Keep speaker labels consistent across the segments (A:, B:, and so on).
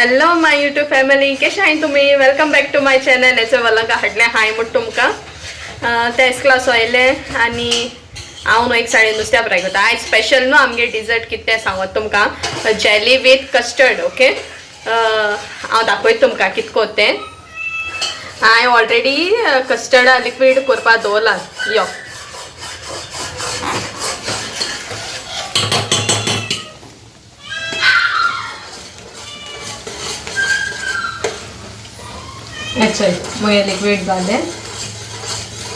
A: Hello माय YouTube family, कशें आहाय तुम्ही? Welcome back to my channel. हेचे वलंका हाडले हाय म्हूण तुमकां तेच क्लास वयले आनी हांव न्हू एक सायडीन नुस्त्या फ्राय करता. आयज स्पेशल न्हू आमगे डिजर्ट कितें सांगत तुमकां, जेली विथ कस्टर्ड. ओके, हांव दाखयत तुमकां कितें कोत तें. हांवें ऑलरेडी कस्टर्ड लिक्वीड करपा दवरला. यो चल मुगे लिक्वीड जालें.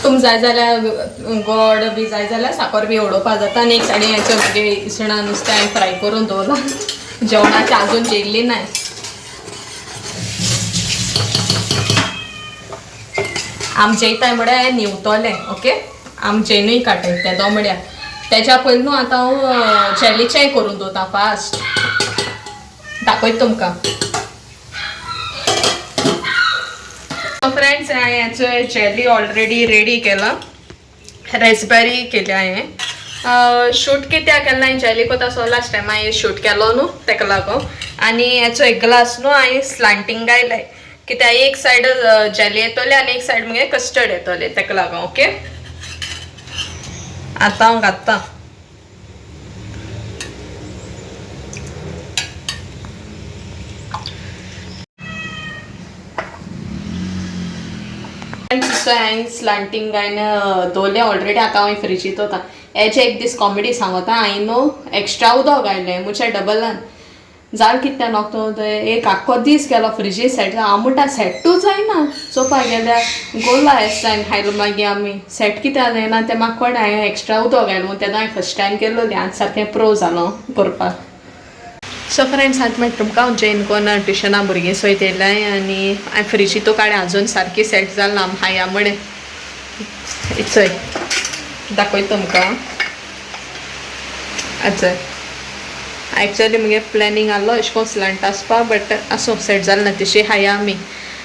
A: तुम जाय जाल्यार गोड बी जाय जाल्यार साखर बी उडोवपा जाता. आनी एक सायडीन हेचो म्हणजे इसणां नुस्तें हांवें फ्राय करून दवरला. जेवणाची आजून जेल्ली नाय. आम जेयताय म्हळ्यार हांवें निवतोलें. ओके, आम जेनूय काडटाय तेदो म्हळ्यार तेच्या पयलीं न्हू आतां हांव जेलीचेंय करून दवरता फास्ट. दाखयत तुमकां. फ्रेंड्स, हांवें जेली ऑलरेडी रेडी केला. रेसबेरी केल्या हांवें. शूट कित्याक केला हांवें जेली कोता सो लास्ट टायम हांवें शूट केलो न्हू तेका लागून. आनी हेचो एक ग्लास न्हू हांवें स्लांटींग गायलाय कित्याक एक सायड जेली येतोली आनी एक सायड मुगे कस्टर्ड येतोले तेका लागून. ओके, आतां हांव घालता. हांवें स्लांटींग गायन दवरलें ऑलरेडी. आतां हांवें फ्रिजीत वता. हेजे एक दीस कॉमेडी सांगता. हांवें न्हू एक्स्ट्रा उदक घायलें मुच्या डबलान. जालें कितें नॉक एक आख्खो दीस गेलो फ्रिजी सेट. हांव म्हणटा सेटूच जायना. चोवपाक गेल्यार गोला हेच टायम हायलो. मागीर आमी सेट कित्याक जायना तें म्हाका कळ्ळें. हांवें एक्स्ट्रा उदक घायलें म्हूण तेन्ना हांवें फस्ट टायम केल्लो आनी सारकें प्रो जालो करपाक. सो फ्रेंड्स, आतां मागीर तुमकां हांव जॉइन कोन्न ट्युशना भुरगीं सोयत येयलाय आनी हांवें फ्रिजीतू काडलें. आजून सारकी सेट जालना हाया म्हणे. चोय दाखयत तुमकां. चोय एक्चुअली मुगे प्लॅनिंग आहलो अशें कोन्न स्लांट आसपा, बट आसूं सेट जालना तशी हाया आमी.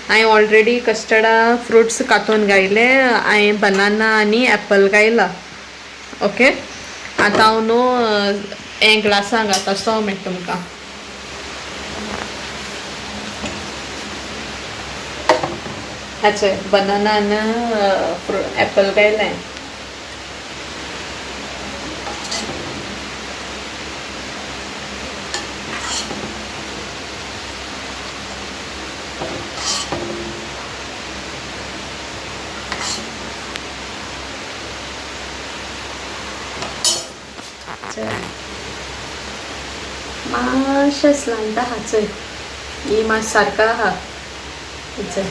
A: हांवें ऑलरेडी कस्टर्डा फ्रुट्स कातून गायले. हांवें बनाना आनी एप्पल गायला. ओके, आतां हांव न्हू हें ग्लासान घालता. सो मेळटा तुमकां. चोय बनाना आनी एप्पल गायलें. मातशें स्लांट आहा. चोय ही मात सारको आहा. चोय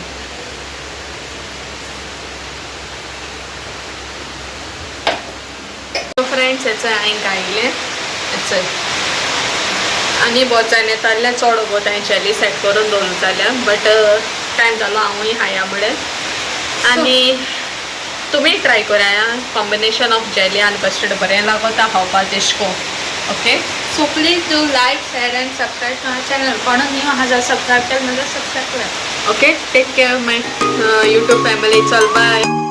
A: फ्रेंड्स, हेचो हांवें गायलें. चोय आनी बोचान येताल्या चड वोगोत हांवें जेली सेट करून दवरताल्या, बट टायम जालो हांवूय हाया म्हळें. आनी तुमी ट्राय करा. कॉम्बिनेशन ऑफ जेली आनी कस्टर्ड बरें लागता खावपाक तेशको. Okay,
B: So please do like, share and subscribe to our channel. कोणा न्यू आहा जाल्यार सबस्क्राइब केलें नाजाल्यार सबस्क्राइब करा.
A: ओके, टेक केअर माय यूट्यूब फॅमिली. चल बाय.